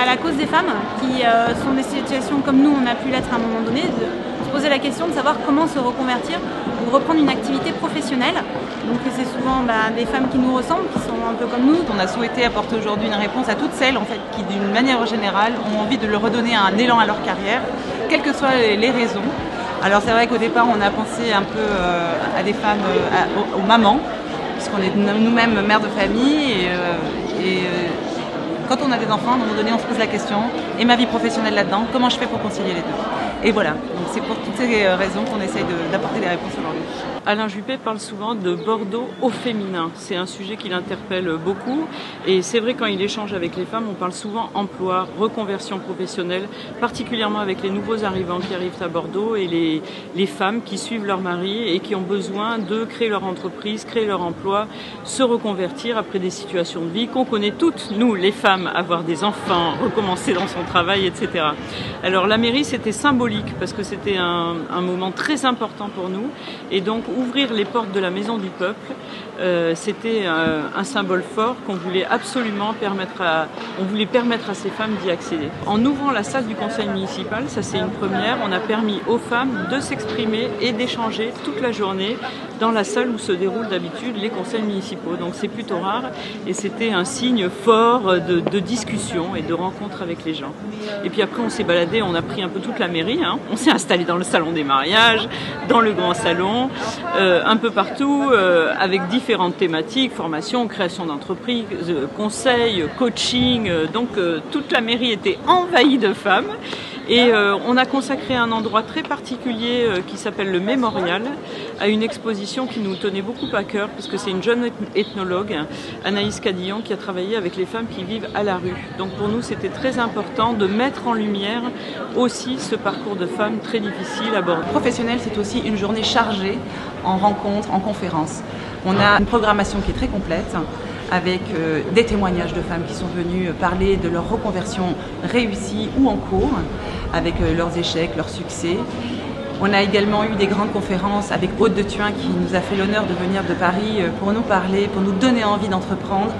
à la cause des femmes qui sont des situations comme nous, on a pu l'être à un moment donné, de se poser la question de savoir comment se reconvertir ou reprendre une activité professionnelle. Donc c'est souvent des femmes qui nous ressemblent, qui sont un peu comme nous. On a souhaité apporter aujourd'hui une réponse à toutes celles en fait, qui d'une manière générale ont envie de leur redonner un élan à leur carrière, quelles que soient les raisons. Alors c'est vrai qu'au départ on a pensé un peu à des femmes, aux mamans, puisqu'on est nous-mêmes mères de famille et quand on a des enfants, à un moment donné on se pose la question, et ma vie professionnelle là-dedans, comment je fais pour concilier les deux? Et voilà, donc c'est pour toutes ces raisons qu'on essaye d'apporter des réponses aujourd'hui. Alain Juppé parle souvent de Bordeaux au féminin. C'est un sujet qui l'interpelle beaucoup. Et c'est vrai, quand il échange avec les femmes, on parle souvent emploi, reconversion professionnelle, particulièrement avec les nouveaux arrivants qui arrivent à Bordeaux et les femmes qui suivent leur mari et qui ont besoin de créer leur entreprise, créer leur emploi, se reconvertir après des situations de vie qu'on connaît toutes, nous, les femmes, avoir des enfants, recommencer dans son travail, etc. Alors la mairie, c'était symbolique parce que c'était un moment très important pour nous. Et donc, ouvrir les portes de la Maison du Peuple, c'était un symbole fort qu'on voulait absolument permettre à ces femmes d'y accéder. En ouvrant la salle du conseil municipal, ça c'est une première, on a permis aux femmes de s'exprimer et d'échanger toute la journée dans la salle où se déroulent d'habitude les conseils municipaux. Donc c'est plutôt rare et c'était un signe fort de discussion et de rencontre avec les gens. Et puis après on s'est baladé, on a pris un peu toute la mairie, hein. On s'est installé dans le salon des mariages, dans le grand salon, un peu partout, avec différentes thématiques, formation, création d'entreprise, conseils, coaching. Donc toute la mairie était envahie de femmes. Et on a consacré un endroit très particulier qui s'appelle le Mémorial à une exposition qui nous tenait beaucoup à cœur parce que c'est une jeune ethnologue, Anaïs Cadillon, qui a travaillé avec les femmes qui vivent à la rue. Donc pour nous c'était très important de mettre en lumière aussi ce parcours de femmes très difficile à Bordeaux. Professionnel, c'est aussi une journée chargée en rencontres, en conférences. On a une programmation qui est très complète, avec des témoignages de femmes qui sont venues parler de leur reconversion réussie ou en cours, avec leurs échecs, leurs succès. On a également eu des grandes conférences avec Aude de Thuin qui nous a fait l'honneur de venir de Paris pour nous parler, pour nous donner envie d'entreprendre,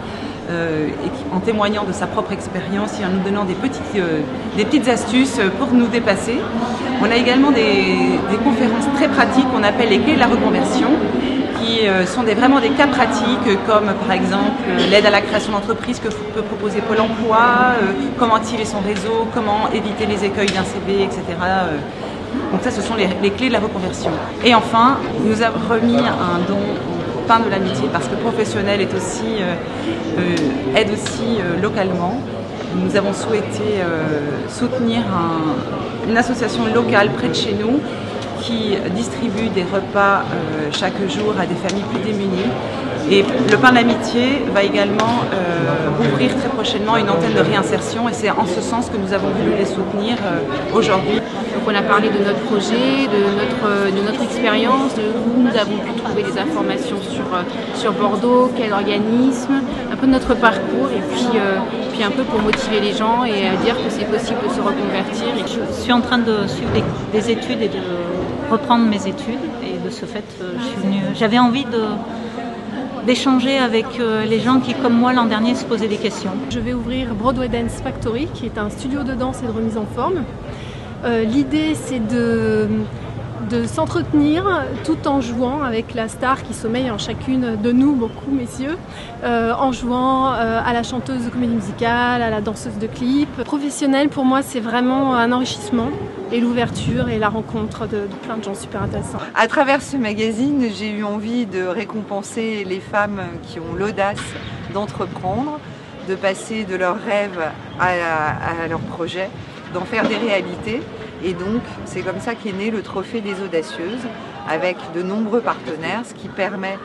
en témoignant de sa propre expérience et en nous donnant des petites astuces pour nous dépasser. On a également des conférences très pratiques qu'on appelle les clés de la reconversion, qui sont vraiment des cas pratiques comme par exemple l'aide à la création d'entreprise que peut proposer Pôle emploi, comment activer son réseau, comment éviter les écueils d'un CV, etc. Donc ça, ce sont les clés de la reconversion. Et enfin, il nous a remis un don au pain de l'amitié parce que professionnel aide aussi localement. Nous avons souhaité soutenir une association locale près de chez nous qui distribue des repas chaque jour à des familles plus démunies. Et le pain d'amitié va également ouvrir très prochainement une antenne de réinsertion et c'est en ce sens que nous avons voulu les soutenir aujourd'hui. Donc on a parlé de notre projet, de notre expérience, de où nous avons pu trouver des informations sur Bordeaux, quel organisme, un peu de notre parcours et puis un peu pour motiver les gens et dire que c'est possible de se reconvertir. Je suis en train de suivre des études et de reprendre mes études et de ce fait j'avais envie d'échanger avec les gens qui, comme moi, l'an dernier, se posaient des questions. Je vais ouvrir Broadway Dance Factory, qui est un studio de danse et de remise en forme. L'idée, c'est de s'entretenir tout en jouant avec la star qui sommeille en chacune de nous, beaucoup messieurs, en jouant à la chanteuse de comédie musicale, à la danseuse de clip. Professionnel, pour moi, c'est vraiment un enrichissement et l'ouverture et la rencontre de plein de gens super intéressants. À travers ce magazine, j'ai eu envie de récompenser les femmes qui ont l'audace d'entreprendre, de passer de leurs rêves à leurs projets, d'en faire des réalités. Et donc, c'est comme ça qu'est né le Trophée des Audacieuses, avec de nombreux partenaires, ce qui permet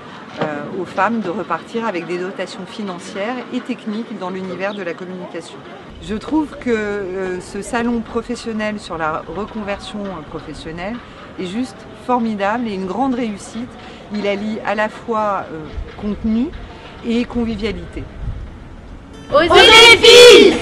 aux femmes de repartir avec des dotations financières et techniques dans l'univers de la communication. Je trouve que ce salon professionnel sur la reconversion professionnelle est juste formidable et une grande réussite. Il allie à la fois contenu et convivialité. Osez les filles!